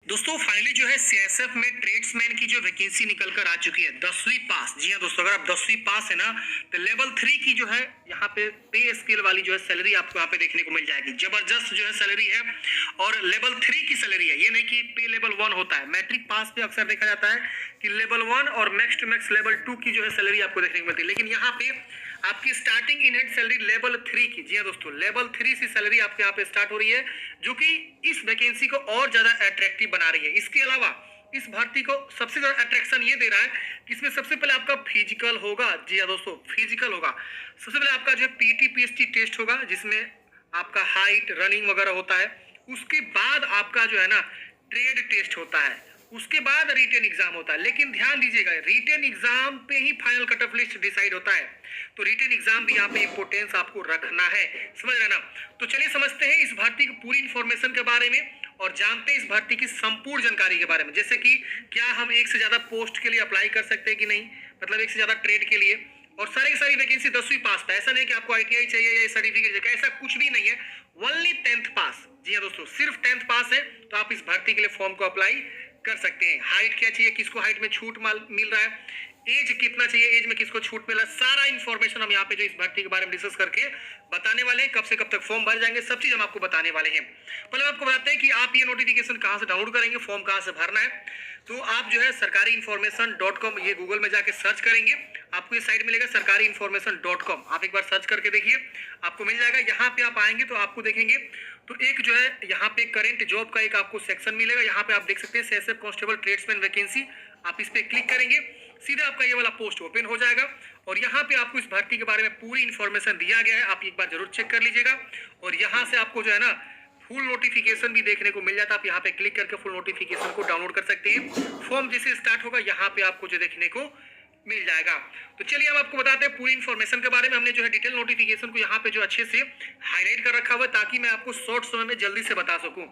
दोस्तों फाइनली जो है सीएसएफ में ट्रेड्समैन की जो वैकेंसी निकल कर आ चुकी है 10वीं पास। जी हाँ दोस्तों, अगर आप 10वीं पास है ना तो लेवल 3 की जो है यहाँ पे पे स्केल वाली जो है सैलरी आपको यहाँ पे देखने को मिल जाएगी। जबरदस्त जो है सैलरी है और लेवल 3 की सैलरी है। ये नहीं कि पे लेवल 1 होता है। मैट्रिक पास पे अक्सर देखा जाता है कि लेवल 1 और मैक्स टू मैक्स लेवल 2 की जो है सैलरी आपको देखने को मिलती है, लेकिन यहाँ पे आपकी starting in hand salary level 3 की। जी हाँ दोस्तों, लेवल 3 से सैलरी आपके यहाँ पे स्टार्ट हो रही है, जो कि इस वैकेंसी को और ज्यादा अट्रैक्टिव बना रही है। इसके अलावा इस भर्ती को सबसे ज्यादा अट्रैक्शन ये दे रहा है कि इसमें सबसे पहले आपका फिजिकल होगा। जी हाँ दोस्तों, फिजिकल होगा। सबसे पहले आपका जो है पीटी पीएसटी टेस्ट होगा, जिसमें आपका हाइट रनिंग वगैरह होता है। उसके बाद आपका जो है ना ट्रेड टेस्ट होता है। उसके बाद रिटेन एग्जाम होता है, लेकिन ध्यान दीजिएगा रिटेन एग्जाम पे ही final cut off list decide होता है। तो रिटेन एग्जाम भी यहाँ पे इंपोर्टेंस आपको रखना है, समझ रहे ना। तो चलिए समझते हैं इस भर्ती की पूरी इंफॉर्मेशन के बारे में और जानते हैं इस भर्ती की संपूर्ण जानकारी के बारे में। जैसे कि क्या हम एक से ज्यादा पोस्ट के लिए अप्लाई कर सकते हैं कि नहीं, मतलब एक से ज्यादा ट्रेड के लिए। और सारी की सारी वैकेंसी 10वीं पास पे। ऐसा नहीं कि आपको आईटीआई चाहिए या सर्टिफिकेट चाहिए, ऐसा कुछ भी नहीं है। ओनली 10th पास। जी हाँ दोस्तों, सिर्फ 10th पास है तो आप इस भर्ती के लिए फॉर्म को अप्लाई कर सकते हैं। हाइट क्या चाहिए, किसको हाइट में छूट मिल रहा है, एज कितना चाहिए, एज में किसको छूट मिला, सारा इंफॉर्मेशन हम यहाँ पे जो इस भर्ती के बारे में डिस्कस करके बताने वाले हैं। कब से कब तक फॉर्म भर जाएंगे, सब चीज हम आपको बताने वाले हैं। पहले आपको बताते हैं कि आप ये नोटिफिकेशन कहाँ से डाउनलोड करेंगे, फॉर्म कहाँ से भरना है। तो आप जो है sarkariinformation.com ये गूगल में जाके सर्च करेंगे, आपको ये साइट मिलेगा sarkariinformation.com। आप एक बार सर्च करके देखिए, आपको मिल जाएगा। यहाँ पे आप आएंगे तो आपको देखेंगे तो एक जो है यहाँ पे करंट जॉब का एक आपको सेक्शन मिलेगा। यहाँ पे आप देख सकते हैं सीएसएफ कांस्टेबल ट्रेड्समैन वैकेंसी। आप इस पे क्लिक करेंगे, सीधा आपका ये वाला पोस्ट ओपन हो जाएगा और यहाँ पे आपको इस भर्ती के बारे में पूरी इंफॉर्मेशन दिया गया है। आप एक बार जरूर चेक कर लीजिएगा और यहाँ से आपको जो है ना फुल नोटिफिकेशन भी देखने को मिल जाता है। आप यहाँ पे क्लिक करके फुल नोटिफिकेशन को डाउनलोड कर सकते हैं। फॉर्म जैसे स्टार्ट होगा यहाँ पे आपको जो देखने को मिल जाएगा। तो चलिए हम आपको बताते हैं पूरी इंफॉर्मेशन के बारे में। हमने जो है डिटेल नोटिफिकेशन को यहाँ पे जो अच्छे से हाईलाइट कर रखा हुआ है ताकि मैं आपको शॉर्ट समय में जल्दी से बता सकूं।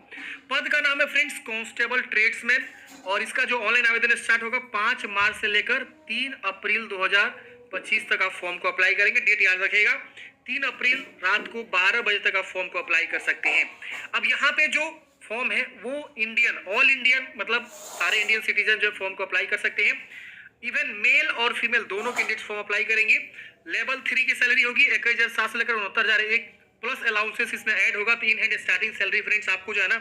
पद का नाम है फ्रेंड्स कांस्टेबल ट्रेड्समैन और इसका जो ऑनलाइन आवेदन स्टार्ट होगा 5 मार्च से लेकर 3 अप्रैल 2025 तक आप फॉर्म को अप्लाई करेंगे। डेट याद रखिएगा, 3 अप्रैल रात को 12 बजे तक आप फॉर्म को अप्लाई कर सकते हैं। अब यहाँ पे जो फॉर्म है वो इंडियन ऑल इंडियन मतलब सारे इंडियन सिटीजन जो फॉर्म को अप्लाई कर सकते हैं। इवन मेल और फीमेल दोनों कैंडिडेट्स फॉर्म अप्लाई करेंगे। लेवल 3 की सैलरी होगी 21,700 से लेकर 69,000, एक प्लस अलाउंसेस इसमें ऐड होगा। तो in hand starting salary friends आपको जो है ना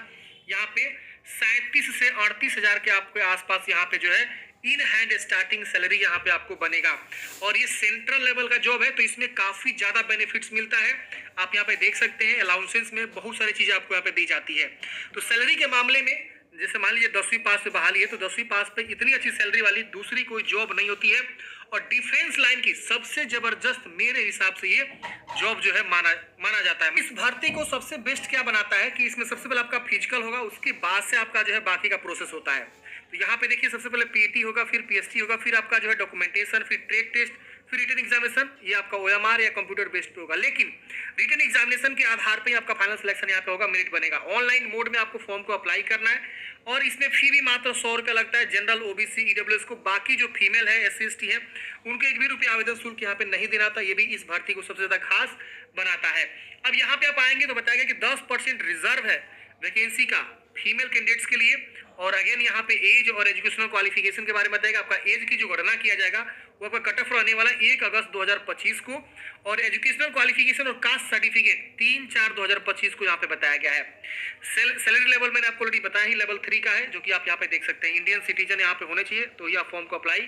यहाँ पे 37 से 38,000 के आपके आसपास यहाँ पे जो है इन हैंड स्टार्टिंग सैलरी यहाँ पे आपको बनेगा। और ये सेंट्रल लेवल का जॉब है तो इसमें काफी ज्यादा बेनिफिट्स मिलता है। आप यहाँ पे देख सकते हैं अलाउंसेस में बहुत सारी चीजें आपको यहाँ पे दी जाती है। तो सैलरी के मामले में जैसे मान लीजिए 10वीं पास पे बहाली है तो 10वीं पास पे इतनी अच्छी सैलरी वाली दूसरी कोई जॉब नहीं होती है। और डिफेंस लाइन की सबसे जबरदस्त मेरे हिसाब से ये जॉब जो है माना जाता है। इस भर्ती को सबसे बेस्ट क्या बनाता है कि इसमें सबसे पहले आपका फिजिकल होगा, उसके बाद से आपका जो है बाकी का प्रोसेस होता है। तो यहाँ पे देखिए सबसे पहले पीटी होगा, फिर पीएसटी होगा, फिर आपका जो है डॉक्यूमेंटेशन, फिर ट्रेड टेस्ट, फिर रिटन एग्जामिनेशन। ये आपका ओएमआर या कंप्यूटर बेस्ड पे होगा, लेकिन रिटन एग्जामिनेशन के आधार पे आपका फाइनल सिलेक्शन यहाँ पे होगा, मेरिट बनेगा। ऑनलाइन मोड में आपको फॉर्म को अप्लाई करना है और इसमें फी भी मात्र 100 रुपया लगता है जनरल ओबीसी ईडब्ल्यूएस को। बाकी जो फीमेल है एससी एसटी है उनको 1 भी रुपया आवेदन शुल्क यहाँ पे नहीं देना था। ये भी इस भर्ती को सबसे ज्यादा खास बनाता है। अब यहाँ पे आप आएंगे तो बताएगा कि 10% रिजर्व है वैकेंसी का फीमेल कैंडिडेट्स के लिए। और अगेन यहाँ पे एज और एजुकेशनल क्वालिफिकेशन के बारे में बताएगा। आपका एज की जो गणना किया जाएगा वो आपका कट ऑफ रहने वाला 1 अगस्त 2025 को और एजुकेशनल क्वालिफिकेशन और कास्ट सर्टिफिकेट 3/4/2025 को यहाँ पे बताया गया है। सैलरी लेवल मैंने आपको ऑलरेडी बताया ही लेवल 3 का है, जो कि आप यहाँ पे देख सकते हैं। इंडियन सिटीजन यहाँ पे होने चाहिए तो ये आप फॉर्म को अप्लाई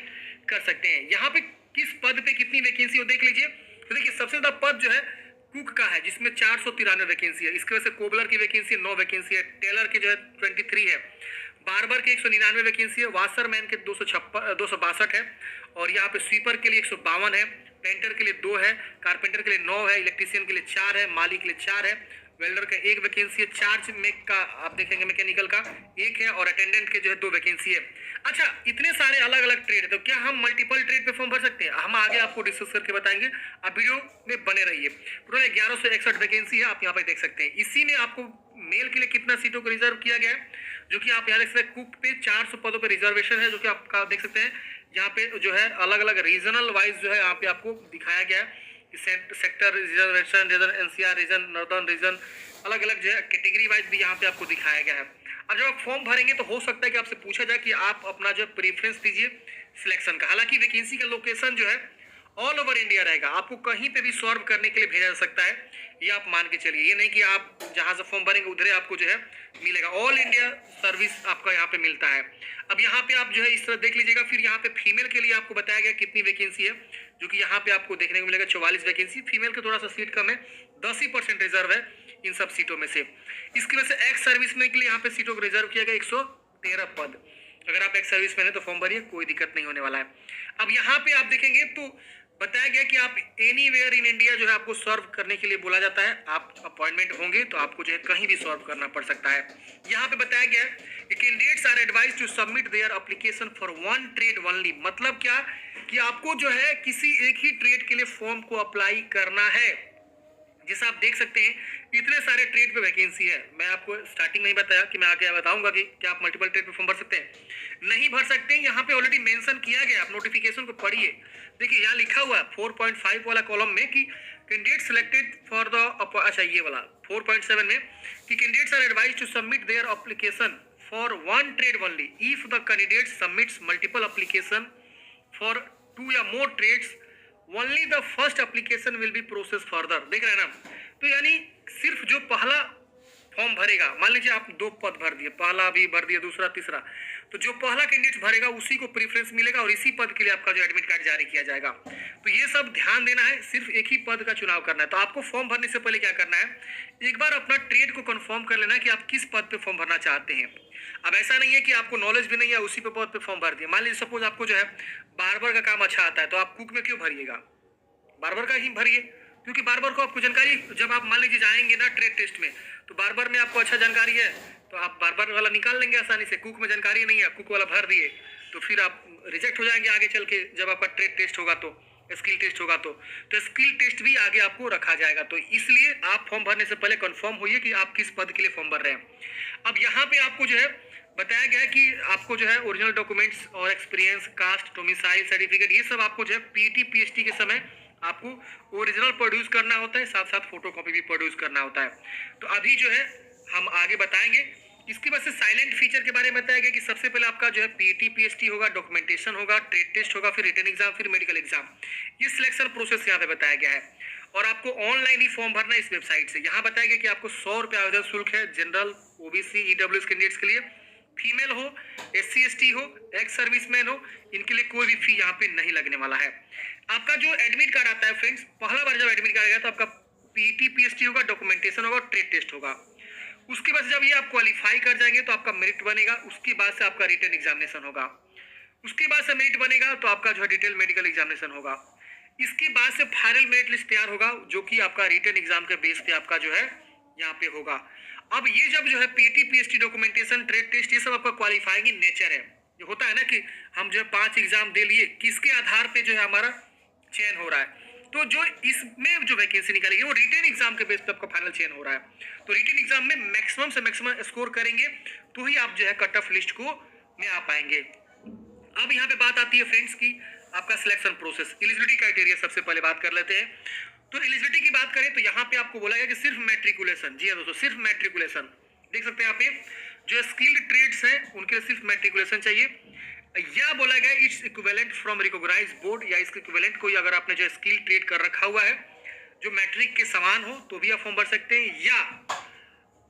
कर सकते हैं। यहाँ पे किस पद पे कितनी वैकेंसी हो देख लीजिए। तो देखिए सबसे ज्यादा पद जो है कुक का है जिसमेम 493 वैकेंसी है। इसके वजह से कोबलर की वैकेंसी 9 वैकेंसी है, टेलर की जो है 23 है, बार्बर के 199 वैकेंसी है, वाशरमैन के 262 है और यहाँ पे स्वीपर के लिए 152 है, पेंटर के लिए 2 है, कारपेंटर के लिए 9 है, इलेक्ट्रीशियन के लिए 4 है, माली के लिए 4 है, वेल्डर का 1 वैकेंसी है, चार्ज मेक का आप देखेंगे मैकेनिकल का 1 है और अटेंडेंट के जो है 2 वैकेंसी है। अच्छा, इतने सारे अलग अलग ट्रेड है तो क्या हम मल्टीपल ट्रेड पे फॉर्म भर सकते हैं? हम आगे आपको डिस्कस करके बताएंगे, आप वीडियो में बने रहिए। टोटल 1161 वैकेंसी है, आप यहाँ पे देख सकते हैं। इसी में आपको मेल के लिए कितना सीटों को रिजर्व किया गया है, जो कि आप यहाँ देख सकते हैं। कुक पे 400 पदों पे रिजर्वेशन है, जो कि आप देख सकते हैं। यहाँ पे जो है अलग अलग रीजनल वाइज जो है यहाँ पे आपको दिखाया गया है। Sector reservation, region NCR region, northern region, अलग अलग जो है कैटेगरी वाइज भी यहाँ पे आपको दिखाया गया है। अब जब आप फॉर्म भरेंगे तो हो सकता है कि आपसे पूछा जाए कि आप अपना जो प्रेफरेंस दीजिए सिलेक्शन का। हालांकि वैकेंसी का लोकेशन जो है ऑल ओवर इंडिया रहेगा, आपको कहीं पे भी सॉल्व करने के लिए भेजा जा सकता है, ये आप मान के चलिए। ये नहीं कि आप जहां से फॉर्म भरेंगे उधर आपको जो है मिलेगा, ऑल इंडिया सर्विस आपका यहाँ पे मिलता है। अब यहाँ पे आप जो है इस तरह देख लीजिएगा। फिर यहाँ पे फीमेल के लिए आपको बताया गया कितनी वैकेंसी है, जो कि यहाँ पे आपको देखने को मिलेगा 44 वैकेंसी। फीमेल के थोड़ा सा सीट कम है, 10% रिजर्व है इन सब सीटों में से। इसकी वजह से एक्स सर्विसमैन के लिए यहाँ पे सीटों को रिजर्व किया गया 113 पद। अगर आप एक्स सर्विसमैन है तो फॉर्म भरिए, कोई दिक्कत नहीं होने वाला है। अब यहाँ पे आप देखेंगे तो बताया गया कि आप एनीवेयर इन इंडिया जो है आपको सर्व करने के लिए बोला जाता है। आप अपॉइंटमेंट होंगे तो आपको जो है कहीं भी सर्व करना पड़ सकता है। यहाँ पे बताया गया है कि candidates are advise to submit their application for one trade only. मतलब क्या कि आपको जो है किसी एक ही ट्रेड के लिए फॉर्म को अप्लाई करना है। जैसा आप देख सकते हैं इतने सारे ट्रेड पे वैकेंसी है। मैं आपको स्टार्टिंग में ही बताया कि मैं आगे बताऊंगा कि क्या आप मल्टीपल ट्रेड पे फॉर्म भर सकते हैं, नहीं भर सकते हैं। यहाँ पे ऑलरेडी मेंशन किया गया, आप नोटिफिकेशन को पढ़िए। देखिए यहाँ लिखा हुआ है 4.5 वाला कॉलम में कि कैंडिडेट सिलेक्टेड फॉर द, अच्छा ये वाला 4.7 में कि candidates are advise to submit their application for one trade only if the candidate submits multiple application for 2 या more trades only the first application will be process further. देख रहे हैं ना, तो यानी सिर्फ जो पहला फॉर्म भरेगा, मान लीजिए आप 2 पद भर दिए, पहला भी भर दिए, दूसरा तीसरा, तो जो पहला कैंडिडेट भरेगा उसी को प्रेफरेंस मिलेगा और इसी पद के लिए आपका जो एडमिट कार्ड जारी किया जाएगा। तो ये सब ध्यान देना है, सिर्फ एक ही पद का चुनाव करना है। तो आपको फॉर्म भरने से पहले क्या करना है, एक बार अपना ट्रेड को कंफर्म कर लेना है कि आप किस पद पे फॉर्म भरना चाहते हैं। अब ऐसा नहीं है कि आपको नॉलेज भी नहीं है उसी पे पद पे फॉर्म भर दिया। मान लीजिए सपोज आपको जो है बार्बर का काम अच्छा आता है, तो आप कुक में क्यों भरिएगा, बार्बर का ही भरिए, क्योंकि बार्बर को आपको जानकारी, जब आप मान लीजिए जाएंगे ना ट्रेड टेस्ट में, तो बार्बर में आपको अच्छा जानकारी है तो आप बार्बर वाला निकाल लेंगे आसानी से। कुक में जानकारी नहीं है, कुक वाला भर दिए तो फिर आप रिजेक्ट हो जाएंगे आगे चल के, जब आपका ट्रेड टेस्ट होगा तो स्किल टेस्ट होगा तो स्किल टेस्ट भी आगे आपको रखा जाएगा। तो इसलिए आप फॉर्म भरने से पहले कंफर्म होइए कि आप किस पद के लिए फॉर्म भर रहे हैं। अब यहाँ पे आपको जो है बताया गया है कि आपको जो है ओरिजिनल डॉक्यूमेंट्स और एक्सपीरियंस, कास्ट, डोमिसाइल सर्टिफिकेट, ये सब आपको जो है पीटी पीएचडी के समय आपको ओरिजिनल प्रोड्यूस करना होता है, साथ साथ फोटोकॉपी भी प्रोड्यूस करना होता है। तो अभी जो है हम आगे बताएंगे। इसके बाद से साइलेंट फीचर के बारे में बताया गया कि सबसे पहले आपका जो है पीटी पीएचडी होगा, डॉक्यूमेंटेशन होगा, ट्रेड टेस्ट होगा, फिर रिटन एग्जाम, फिर मेडिकल एग्जाम। ये सिलेक्शन प्रोसेस यहाँ पे बताया गया है और आपको ऑनलाइन ही फॉर्म भरना है इस वेबसाइट से। यहाँ बताया गया कि आपको 100 रुपये आवेदन शुल्क है जनरल, ओबीसी, ईडब्ल्यूएस कैंडिडेट्स के लिए। फीमेल हो, एससी एसटी हो, एक्स सर्विसमैन हो, इनके लिए कोई भी फी यहाँ पे नहीं लगने वाला है। आपका जो एडमिट कार्ड आता है फ्रेंड्स, पहला बार जब एडमिट कार्ड आएगा तो आपका पीटी पीएचडी होगा, डॉक्यूमेंटेशन होगा, ट्रेड टेस्ट होगा। उसके बाद जब ये आप क्वालिफाई कर जाएंगे तो आपका मेरिट बनेगा, उसके बाद से आपका रिटन एग्जामिनेशन होगा, उसके बाद से मेरिट बनेगा तो आपका जो है डिटेल मेडिकल एग्जामिनेशन होगा। इसके बाद से फाइनल मेरिट लिस्ट तैयार होगा जो कि आपका रिटन एग्जाम के बेस पे आपका जो है यहाँ पे होगा। अब ये जब जो है PT PhD, documentation, trade test, ये सब आपका क्वालिफाइंग इन नेचर है। जो होता है ना कि हम जो है 5 एग्जाम दे लिए, किसके आधार पे जो है हमारा चयन हो रहा है, तो जो इसमें जो वैकेंसी निकालेगी वो रिटन एग्जाम के बेस पे आपका फाइनल चयन हो रहा है। तो रिटन एग्जाम में मैक्सिमम से मैक्सिमम स्कोर करेंगे तो ही आप जो है कट ऑफ लिस्ट को में आ पाएंगे। अब यहाँ पे बात आती है फ्रेंड्स की आपका सिलेक्शन प्रोसेस, एलिजिबिलिटी क्राइटेरिया सबसे पहले बात कर लेते हैं। तो एलिजिबिलिटी की बात करें तो यहाँ पे आपको बोला गया कि सिर्फ मैट्रिकुलेशन, जी हाँ दोस्तों, सिर्फ मैट्रिकुलेशन। देख सकते हैं यहाँ पे जो स्किल्ड ट्रेड्स हैं उनके लिए सिर्फ मैट्रिकुलेशन चाहिए, या बोला गया it's equivalent from recognised board, या इसके इक्विवेलेंट कोई अगर आपने जो स्किल ट्रेड कर रखा हुआ है जो मैट्रिक के समान हो तो भी आप फॉर्म भर सकते हैं, या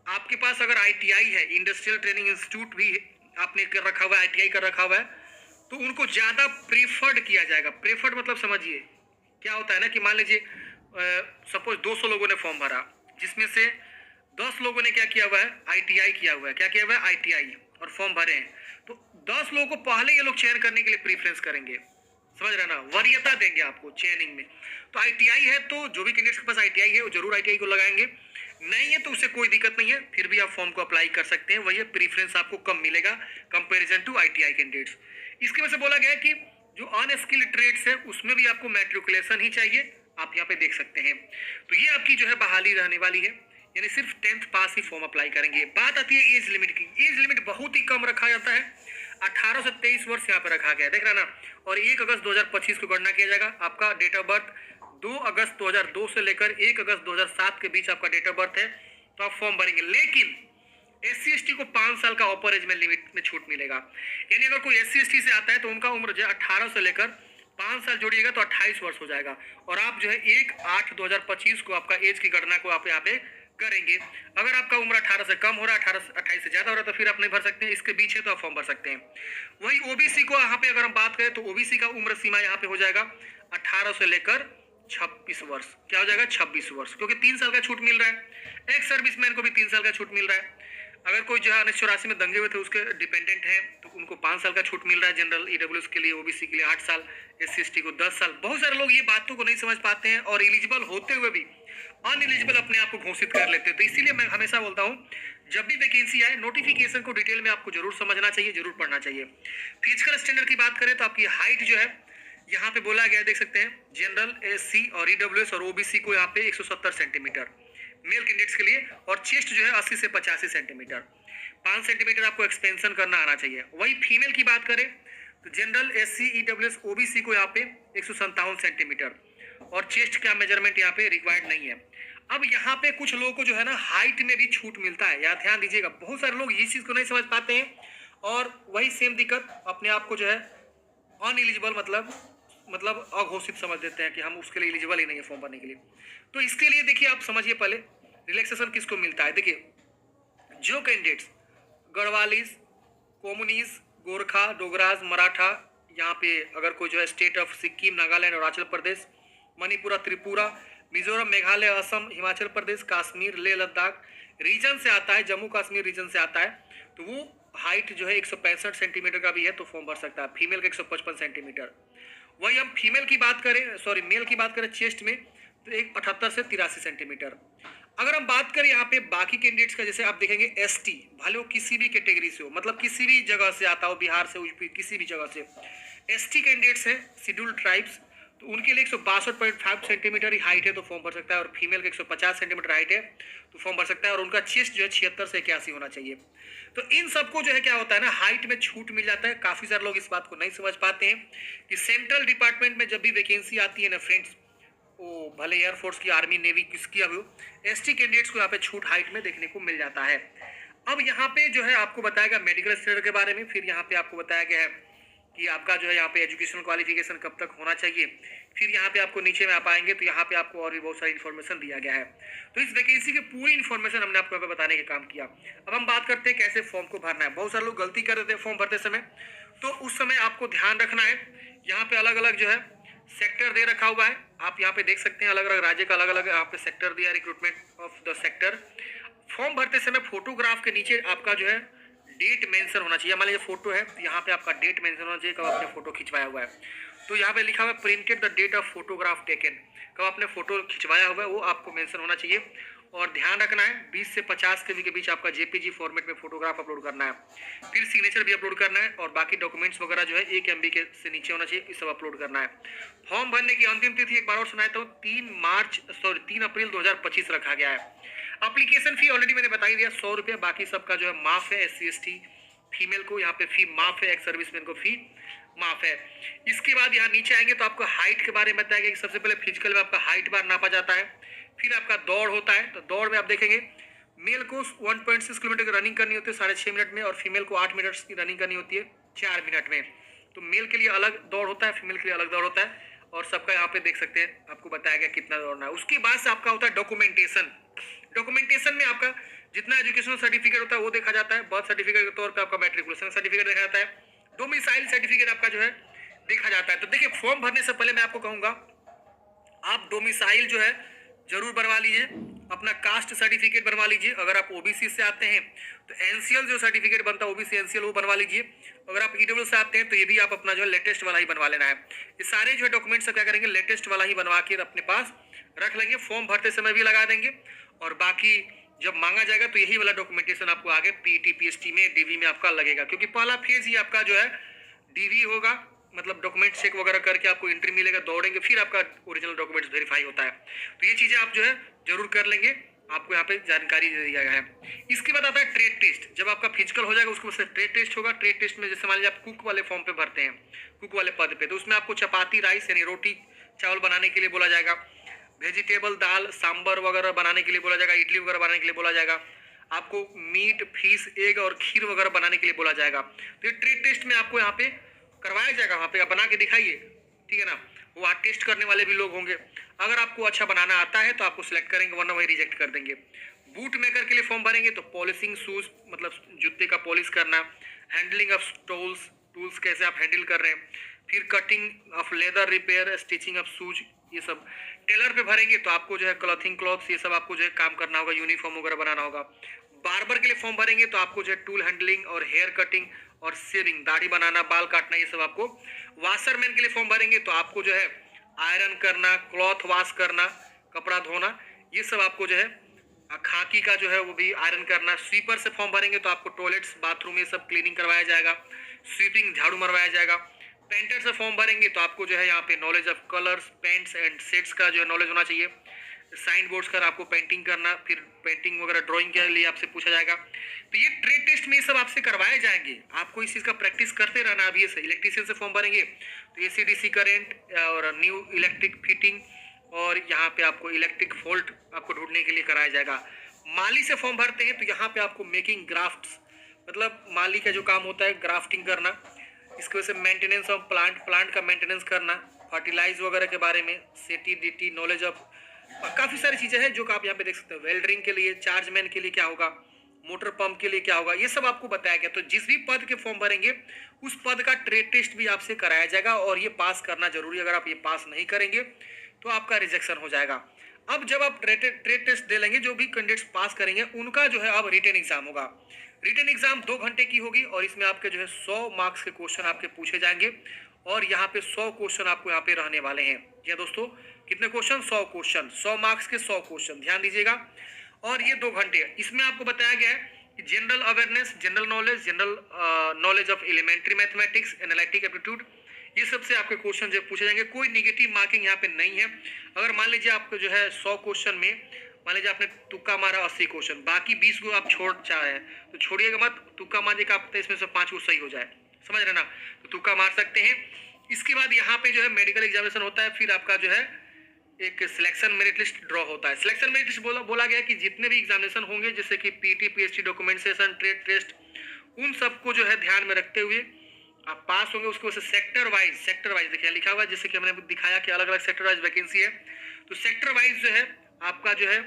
आपके पास अगर आईटीआई है, इंडस्ट्रियल ट्रेनिंग इंस्टीट्यूट भी आपने कर रखा हुआ है, आईटीआई कर रखा हुआ है, तो उनको ज्यादा प्रेफर्ड किया जाएगा। प्रेफर्ड मतलब समझिए क्या होता है ना कि मान लीजिए सपोज 200 लोगों ने फॉर्म भरा, जिसमें से 10 लोगों ने क्या किया हुआ है, आईटीआई किया हुआ है। क्या किया हुआ है, आईटीआई, और फॉर्म भरे हैं, तो 10 लोगों को पहले ये लोग चयन करने के लिए प्रेफरेंस करेंगे, समझ रहे ना, वरीयता देंगे आपको चयनिंग में। तो आईटीआई है तो जो भी कैंडिडेट्स के पास आईटीआई है वो जरूर आईटीआई को लगाएंगे, नहीं है तो उससे कोई दिक्कत नहीं है, फिर भी आप फॉर्म को अप्लाई कर सकते हैं। वही प्रेफरेंस आपको कम मिलेगा कंपैरिजन टू आईटीआई कैंडिडेट्स। इसकी वजह से बोला गया है कि जो अनस्किल्ड ट्रेड्स है उसमें भी आपको मैट्रिकुलेशन ही चाहिए, आप यहाँ पे देख सकते हैं। तो ये आपकी जो है बहाली रहने वाली है, यानी सिर्फ 10th पास ही फॉर्म अप्लाई करेंगे। बात आती है एज लिमिट की। एज लिमिट बहुत ही कम रखा जाता है, 18 से 23 वर्ष यहाँ पे रखा गया है, देख रहे ना। और 1 अगस्त 2025 को गणना किया जाएगा। आपका डेट ऑफ बर्थ 2 अगस्त 2002 से लेकर 1 अगस्त 2007 के बीच आपका डेट ऑफ बर्थ है, तो आप फॉर्म भरेंगे। लेकिन SC/ST को 5 साल का अपर एज में लिमिट में छूट मिलेगा। यानी अगर कोई SC/ST से आता है तो उनका उम्र जो है 18 से लेकर 5 साल जोड़िएगा तो 28 वर्ष हो जाएगा। और आप जो है 1/8/2025 को आपका एज की गणना को आप यहाँ पे करेंगे। अगर आपका उम्र 18 से कम हो रहा है, 18 से 28 से ज्यादा हो रहा है तो फिर आप नहीं भर सकते हैं। इसके बीच है तो आप फॉर्म भर सकते हैं। वही OBC को यहाँ पे अगर हम बात करें तो OBC का उम्र सीमा यहाँ पे हो जाएगा 18 से लेकर 26 वर्ष। क्या हो जाएगा? 26 वर्ष, क्योंकि 3 साल का छूट मिल रहा है। एक्स सर्विसमैन को भी 3 साल का छूट मिल रहा है। अगर कोई जो है 1984 में दंगे हुए थे उसके डिपेंडेंट हैं तो उनको 5 साल का छूट मिल रहा है जनरल EWS के लिए, OBC के लिए 8 साल, SC/ST को 10 साल। बहुत सारे लोग ये बातों को नहीं समझ पाते हैं और एलिजिबल होते हुए भी अनएलिजिबल अपने आप को घोषित कर लेते हैं। तो इसीलिए मैं हमेशा बोलता हूँ जब भी वैकेंसी आए नोटिफिकेशन को डिटेल में आपको जरूर समझना चाहिए, जरूर पढ़ना चाहिए। फिजिकल स्टैंडर्ड की बात करें तो आपकी हाइट जो है यहाँ पे बोला गया, देख सकते हैं, जनरल, SC और EWS और OBC को यहाँ पे 170 सेंटीमीटर मेल कैंडिडेट्स के लिए, और चेस्ट जो है 80 से 85 सेंटीमीटर, 5 सेंटीमीटर आपको एक्सपेंशन करना आना चाहिए। वही फीमेल की बात करें तो जनरल, SC, EWS, OBC को यहाँ पे 157 सेंटीमीटर और चेस्ट का मेजरमेंट यहाँ पे रिक्वायर्ड नहीं है। अब यहाँ पे कुछ लोगों को जो है ना हाइट में भी छूट मिलता है, यहाँ ध्यान दीजिएगा। बहुत सारे लोग इस चीज को नहीं समझ पाते हैं और वही सेम दिक्कत अपने आप को जो है अनएलिजिबल मतलब अघोषित समझ देते हैं कि हम उसके लिए एलिजिबल ही नहीं है फॉर्म भरने के लिए। तो इसके लिए देखिए आप समझिए पहले रिलैक्सेशन किसको मिलता है। देखिए जो कैंडिडेट्स गढ़वालीस, कोमुनीस, गोरखा, डोगराज, मराठा, यहाँ पे अगर कोई जो है state of Sikkim, Nagaland, Arunachal Pradesh, Manipura, Tripura, Mizoram, Meghalaya, Assam, Himachal Pradesh, Kashmir, Leh Ladakh region से आता है, जम्मू कश्मीर रीजन से आता है, तो वो हाइट जो है 165 सेंटीमीटर का भी है तो फॉर्म भर सकता है। फीमेल का 155 सेंटीमीटर। वही हम फीमेल की बात करें, सॉरी मेल की बात करें चेस्ट में तो 78 से 83 सेंटीमीटर। अगर हम बात करें यहाँ पे बाकी कैंडिडेट्स का, जैसे आप देखेंगे ST, भले वो किसी भी कैटेगरी से हो, मतलब किसी भी जगह से आता हो, बिहार से, यूपी, किसी भी जगह से ST कैंडिडेट्स हैं, शेड्यूल्ड ट्राइब्स, तो उनके लिए 162.5 सेंटीमीटर ही हाइट है तो फॉर्म भर सकता है। और फीमेल का 150 सेंटीमीटर हाइट है तो फॉर्म भर सकता है। और उनका चेस्ट जो है 76 से 81 होना चाहिए। तो इन सबको जो है क्या होता है ना, हाइट में छूट मिल जाता है। काफी सारे लोग इस बात को नहीं समझ पाते हैं कि सेंट्रल डिपार्टमेंट में जब भी वैकेंसी आती है ना फ्रेंड्स, वो भले एयरफोर्स की, आर्मी, नेवी किसकी भी हो, ST कैंडिडेट्स को यहाँ पे छूट हाइट में देखने को मिल जाता है। अब यहाँ पे जो है आपको बताया गया मेडिकल स्टैंडर्ड के बारे में, फिर यहाँ पे आपको बताया गया है कि आपका जो है यहाँ पे एजुकेशनल क्वालिफिकेशन कब तक होना चाहिए। फिर यहाँ पे आपको नीचे में आप आएंगे तो यहाँ पे आपको और भी बहुत सारी इन्फॉर्मेशन दिया गया है। तो इस वैकेंसी की पूरी इन्फॉर्मेशन हमने आपको यहाँ पे बताने का काम किया। अब हम बात करते हैं कैसे फॉर्म को भरना है। बहुत सारे लोग गलती कर देते हैं फॉर्म भरते समय, तो उस समय आपको ध्यान रखना है, यहाँ पे अलग अलग जो है सेक्टर दे रखा हुआ है। आप यहाँ पे देख सकते हैं अलग अलग राज्य का अलग अलग यहाँ पे सेक्टर दिया, recruitment of the sector. Form भरते समय फोटोग्राफ के नीचे आपका जो है डेट मेंशन होना चाहिए। मान लीजिए फोटो है तो यहाँ पे आपका डेट मेंशन होना चाहिए कब आपने फोटो खिंचवाया हुआ है। तो यहाँ पे लिखा हुआ है printed the date of photograph taken, कब आपने फोटो खिंचवाया हुआ है वो आपको मेंशन होना चाहिए। और ध्यान रखना है 20 से 50 केबी के बीच आपका JPG फॉर्मेट में फोटोग्राफ अपलोड करना है। फिर सिग्नेचर भी अपलोड करना है और बाकी डॉक्यूमेंट्स वगैरह जो है 1 MB के से नीचे होना चाहिए, ये सब अपलोड करना है। फॉर्म भरने की अंतिम तिथि एक बार और सुनाया तो 3 अप्रैल 2025 रखा गया है। एप्लीकेशन फी ऑलरेडी मैंने बता ही दिया, 100 रुपये। बाकी सबका जो है माफ है। SC/ST फीमेल को यहाँ पे फी माफ है, एक्स सर्विसमैन को फी माफ है। इसके बाद यहाँ नीचे आएंगे तो आपको हाइट के बारे में बताया गया कि सबसे पहले फिजिकल में आपका हाइट बार नापा जाता है। फिर आपका दौड़ होता है, तो दौड़ में आप देखेंगे मेल को 1.6 किलोमीटर की रनिंग करनी होती है 6.5 मिनट में, और फीमेल को 8 मिनट की रनिंग करनी होती है 4 मिनट में। तो मेल के लिए अलग दौड़ होता है, फीमेल के लिए अलग दौड़ होता है, और सबका यहाँ पे देख सकते हैं आपको बताया गया कितना दौड़ना है। उसके बाद से आपका होता है डॉक्यूमेंटेशन। डॉक्यूमेंटेशन में आपका जितना एजुकेशनल सर्टिफिकेट होता है वो देखा जाता है। बर्थ सर्टिफिकेट के तौर पे आपका मैट्रिकुलेशन सर्टिफिकेट देखा जाता है। डोमिसाइल सर्टिफिकेट आपका जो है देखा जाता है। तो देखिए फॉर्म भरने से पहले मैं आपको कहूंगा आप डोमिसाइल जो है जरूर बनवा लीजिए, अपना कास्ट सर्टिफिकेट बनवा लीजिए। अगर आप OBC से आते हैं तो NCL जो सर्टिफिकेट बनता है OBC NCL वो बनवा लीजिए। अगर आप EWS से आते हैं तो ये भी आप अपना जो है लेटेस्ट वाला ही बनवा लेना है। ये सारे जो है डॉक्यूमेंट्स क्या करेंगे, लेटेस्ट वाला ही बनवा के अपने पास रख लेंगे। फॉर्म भरते समय भी लगा देंगे और बाकी जब मांगा जाएगा तो यही वाला डॉक्यूमेंटेशन आपको आगे PET PST में DV में आपका लगेगा, क्योंकि पहला फेज ही आपका जो है DV होगा, मतलब डॉक्यूमेंट चेक वगैरह करके आपको एंट्री मिलेगा, दौड़ेंगे, फिर आपका ओरिजिनल डॉक्यूमेंट्स वेरीफाई होता है। तो ये चीजें आप जो है जरूर कर लेंगे, आपको यहाँ पे जानकारी दे दिया गया है। इसके बाद आता है ट्रेड टेस्ट। जब आपका फिजिकल हो जाएगा उसके बाद ट्रेड टेस्ट होगा। ट्रेड टेस्ट में जैसे मान लीजिए आप कुक वाले फॉर्म पे भरते हैं, कुक वाले पद पे, तो उसमें आपको चपाती राइस यानी रोटी चावल बनाने के लिए बोला जाएगा, वेजिटेबल दाल सांबर वगैरह बनाने के लिए बोला जाएगा, इडली वगैरह बनाने के लिए बोला जाएगा। आपको मीट, फिश, एग और खीर वगैरह बनाने के लिए बोला जाएगा। तो ये ट्रेड टेस्ट में आपको यहाँ पे करवाया जाएगा, वहाँ पे आप बना के दिखाइए, ठीक है ना। वहाँ टेस्ट करने वाले भी लोग होंगे। अगर आपको अच्छा बनाना आता है तो आपको सिलेक्ट करेंगे, वरना वही रिजेक्ट कर देंगे। बूट मेकर के लिए फॉर्म भरेंगे तो पॉलिशिंग शूज, मतलब जूते का पॉलिश करना, हैंडलिंग ऑफ टूल्स, टूल्स कैसे आप हैंडल कर रहे हैं, फिर cutting of leather, repair, stitching of shoes, ये सब। टेलर पे भरेंगे तो आपको जो है क्लॉथिंग, क्लॉथ्स, ये सब आपको जो है काम करना होगा, यूनिफॉर्म वगैरह बनाना होगा। बार्बर के लिए फॉर्म भरेंगे तो आपको जो है टूल हैंडलिंग और हेयर कटिंग और शेविंग, दाढ़ी बनाना, बाल काटना, ये सब आपको। वाशरमैन के लिए फॉर्म भरेंगे तो आपको जो है आयरन करना, क्लॉथ वॉश करना, कपड़ा धोना, ये सब आपको जो है खाकी का जो है वो भी आयरन करना। स्वीपर से फॉर्म भरेंगे तो आपको टॉयलेट्स, बाथरूम, ये सब क्लीनिंग करवाया जाएगा, स्वीपिंग, झाड़ू मरवाया जाएगा। पेंटर से फॉर्म भरेंगे तो आपको जो है यहाँ पे knowledge of colours, paints and sets का जो है नॉलेज होना चाहिए। साइन बोर्ड्स कर आपको पेंटिंग करना, फिर पेंटिंग वगैरह ड्राइंग के लिए आपसे पूछा जाएगा। तो ये ट्रेड टेस्ट में ये सब आपसे करवाए जाएंगे, आपको इस चीज़ का प्रैक्टिस करते रहना। अभी ये इलेक्ट्रीशियन से फॉर्म भरेंगे तो AC/DC करेंट और न्यू इलेक्ट्रिक फिटिंग, और यहाँ पे आपको इलेक्ट्रिक फॉल्ट आपको ढूंढने के लिए कराया जाएगा। माली से फॉर्म भरते हैं तो यहाँ पे आपको मेकिंग ग्राफ्ट्स, मतलब माली का जो काम होता है ग्राफ्टिंग करना, इसकी वजह से मेंटेनेंस ऑफ प्लांट, प्लांट का मेंटेनेंस करना, फर्टिलाइज वगैरह के बारे में, सेटी नॉलेज ऑफ, काफ़ी सारी चीज़ें हैं जो आप यहाँ पे देख सकते हैं। वेल्डरिंग के लिए, चार्जमैन के लिए क्या होगा, मोटर पंप के लिए क्या होगा, ये सब आपको बताया गया। तो जिस भी पद के फॉर्म भरेंगे उस पद का ट्रेड टेस्ट भी आपसे कराया जाएगा, और ये पास करना जरूरी है। अगर आप ये पास नहीं करेंगे तो आपका रिजेक्शन हो जाएगा। अब जब आप ट्रेड टेस्ट दे लेंगे, जो भी कैंडिडेट्स पास करेंगे उनका जो है अब रिटन एग्जाम होगा। रिटन एग्जाम 2 घंटे की होगी, और इसमें आपके जो है 100 मार्क्स के क्वेश्चन आपके पूछे जाएंगे, और यहाँ पे 100 क्वेश्चन आपको यहाँ पे रहने वाले हैं। जी हाँ दोस्तों, कितने क्वेश्चन, 100 क्वेश्चन, 100 मार्क्स के 100 क्वेश्चन, ध्यान दीजिएगा। और ये 2 घंटे, इसमें आपको बताया गया है कि general awareness, general knowledge, general knowledge of elementary mathematics, analytic aptitude, ये सबसे आपके क्वेश्चन जो पूछे जाएंगे। कोई निगेटिव मार्किंग यहाँ पे नहीं है। अगर मान लीजिए आपको जो है 100 क्वेश्चन में मान लीजिए आपने तुक्का मारा 80 क्वेश्चन, बाकी 20 को आप छोड़ चाह रहे हैं तो छोड़िएगा मत, तुक्का मारिएगा, आप इसमें से 5 को सही हो जाए, समझ रहे ना, तो तुक्का मार सकते हैं। इसके बाद यहाँ पे जो है मेडिकल एग्जामिनेशन होता है, फिर आपका जो है एक सिलेक्शन मेरिट लिस्ट ड्रॉ होता है। सिलेक्शन मेरिट लिस्ट बोला गया कि जितने भी एग्जामिनेशन होंगे, जैसे कि PT, PhD, documentation, trade test, उन सबको जो है ध्यान में रखते हुए आप पास होंगे। उसको सेक्टर वाइज देखिए लिखा हुआ है, जैसे कि हमने दिखाया कि अलग अलग सेक्टर वाइज वैकेंसी है, तो सेक्टर वाइज जो है आपका जो है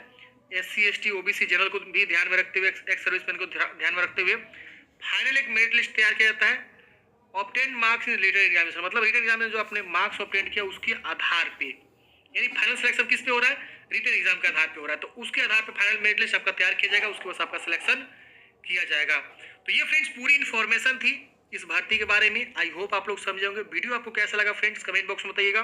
SC, ST, OBC, जनरल को भी ध्यान में रखते हुए, एक्स सर्विसमैन को ध्यान में रखते हुए फाइनल एक मेरिट लिस्ट तैयार किया जाता है। Obtain marks in written examination, मतलब रिटन एग्जामिनेशन जो आपने मार्क्स ऑब्टेन किया उसके आधार पे, यानी फाइनल सिलेक्शन किस पे हो रहा है, रिटन एग्जाम के आधार पे हो रहा है, तो उसके आधार पे फाइनल मेरिट लिस्ट आपका तैयार किया जाएगा, उसके बाद आपका सिलेक्शन किया जाएगा। तो ये फ्रेंड्स पूरी इन्फॉर्मेशन थी इस भर्ती के बारे में। आई होप आप लोग समझे होंगे। वीडियो आपको कैसा लगा फ्रेंड्स, कमेंट बॉक्स में बताइएगा।